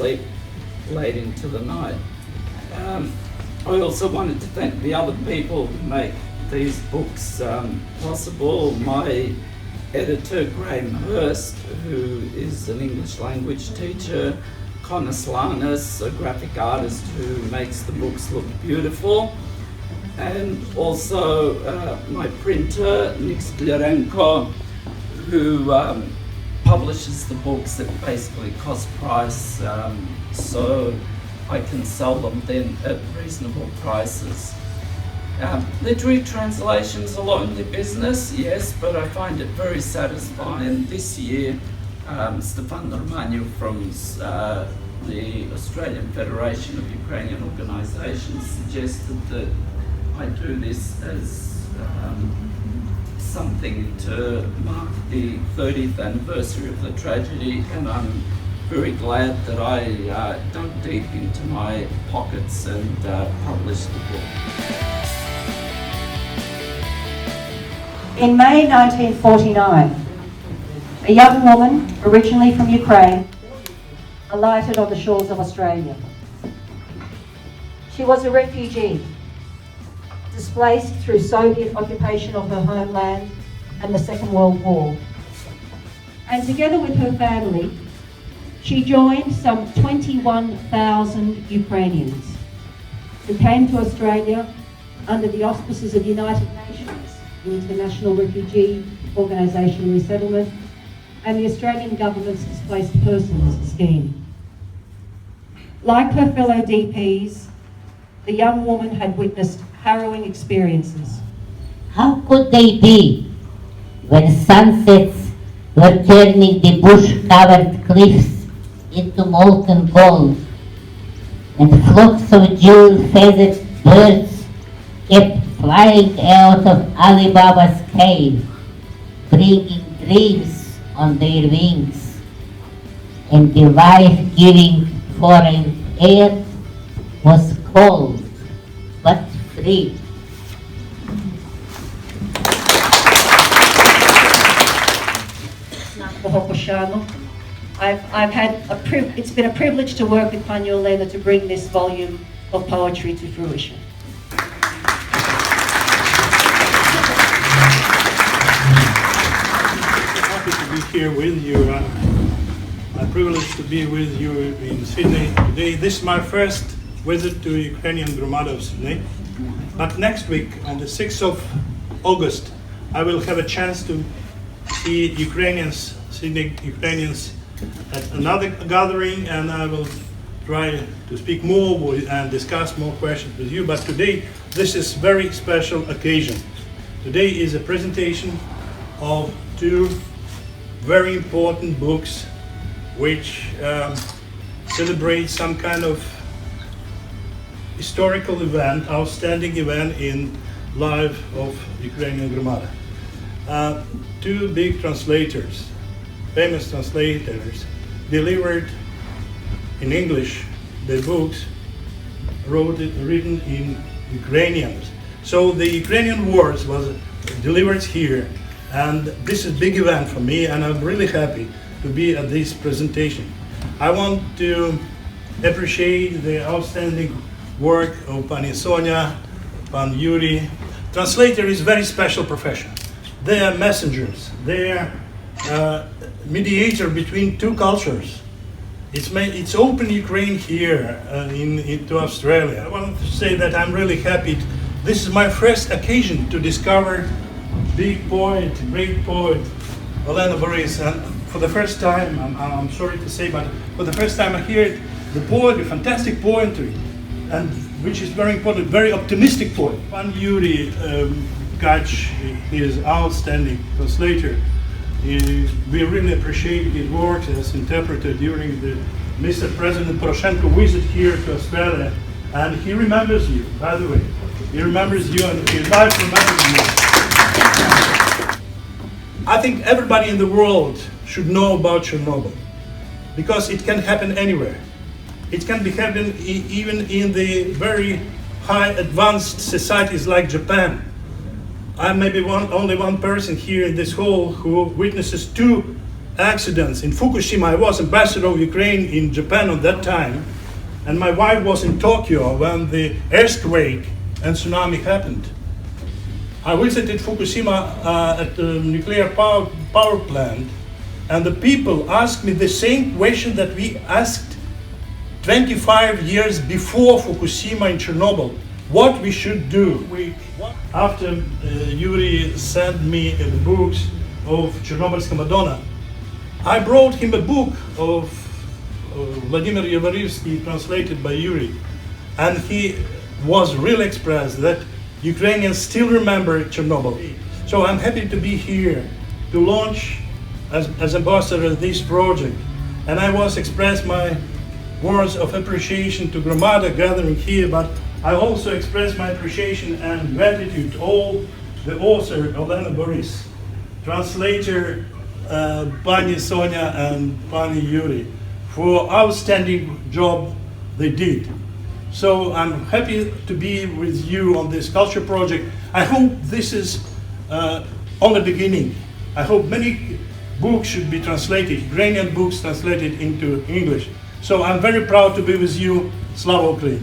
sleep late into the night. I also wanted to thank the other people who make these books possible. My editor, Graham Hurst, who is an English language teacher, Connor Slanis, a graphic artist who makes the books look beautiful, and also my printer, Nick Sklerenko, who publishes the books at basically cost price, so I can sell them then at reasonable prices. Literary translation's a lonely business, yes, but I find it very satisfying. This year, Stefan Romanov from the Australian Federation of Ukrainian Organisations suggested that I do this as something to mark the 30th anniversary of the tragedy, and I'm very glad that I dug deep into my pockets and published the book. In May 1949, a young woman, originally from Ukraine, alighted on the shores of Australia. She was a refugee, displaced through Soviet occupation of her homeland and the Second World War. And together with her family, she joined some 21,000 Ukrainians who came to Australia under the auspices of the United Nations, the International Refugee Organisation and Resettlement, and the Australian Government's Displaced Persons Scheme. Like her fellow DPs, the young woman had witnessed harrowing experiences. How could they be when sunsets were turning the bush-covered cliffs into molten gold, and flocks of jewel-feathered birds kept flying out of Ali Baba's cave, bringing dreams on their wings, and the life-giving foreign air was cold but free. It's been a privilege to work with Pani Olena to bring this volume of poetry to fruition. Happy to be here with you. I'm privileged to be with you in Sydney today. This is my first visit to Ukrainian Gromada of Sydney. But next week, on the 6th of August, I will have a chance to see Ukrainians, Sydney Ukrainians, at another gathering, and I will try to speak more and discuss more questions with you. But today, this is a very special occasion. Today is a presentation of two very important books which celebrate some kind of historical event, outstanding event in life of Ukrainian Gromada. Two big translators, famous translators, delivered in English the books written in Ukrainian. So the Ukrainian words was delivered here, and this is a big event for me, and I'm really happy to be at this presentation. I want to appreciate the outstanding work of Pani Sonia, Pan Yuri. Translator is a very special profession. They are messengers. They are mediator between two cultures. It's open Ukraine here into Australia. I want to say that I'm really happy. This is my first occasion to discover big poet, great poet, Helen Boris. And for the first time, I'm sorry to say, but for the first time I hear the poetry, fantastic poetry, and which is very important, very optimistic poet. Pan Yuri Tkacz is outstanding translator. We really appreciate his work as interpreter during the Mr. President Poroshenko visit here to Australia, and he remembers you, by the way. He remembers you, and his life remembers you. I think everybody in the world should know about Chernobyl, because it can happen anywhere. It can be happening even in the very high advanced societies like Japan. I'm maybe only one person here in this hall who witnesses two accidents in Fukushima. I was ambassador of Ukraine in Japan at that time, and my wife was in Tokyo when the earthquake and tsunami happened. I visited Fukushima at the nuclear power plant, and the people asked me the same question that we asked 25 years before Fukushima in Chernobyl, what we should do. After Yuri sent me the books of Chornobyl Madonna, I brought him a book of Volodymyr Yavorivsky translated by Yuri, and he was really expressed that Ukrainians still remember Chernobyl. So I'm happy to be here to launch as ambassador of this project, and I was express my words of appreciation to Gromada gathering here, but I also express my appreciation and gratitude to all the author, Helen Boris, translator, Pani Sonia and Pani Yuri, for outstanding job they did. So I'm happy to be with you on this culture project. I hope this is only the beginning. I hope many books should be translated, Ukrainian books translated into English. So I'm very proud to be with you. Slava Ukraini!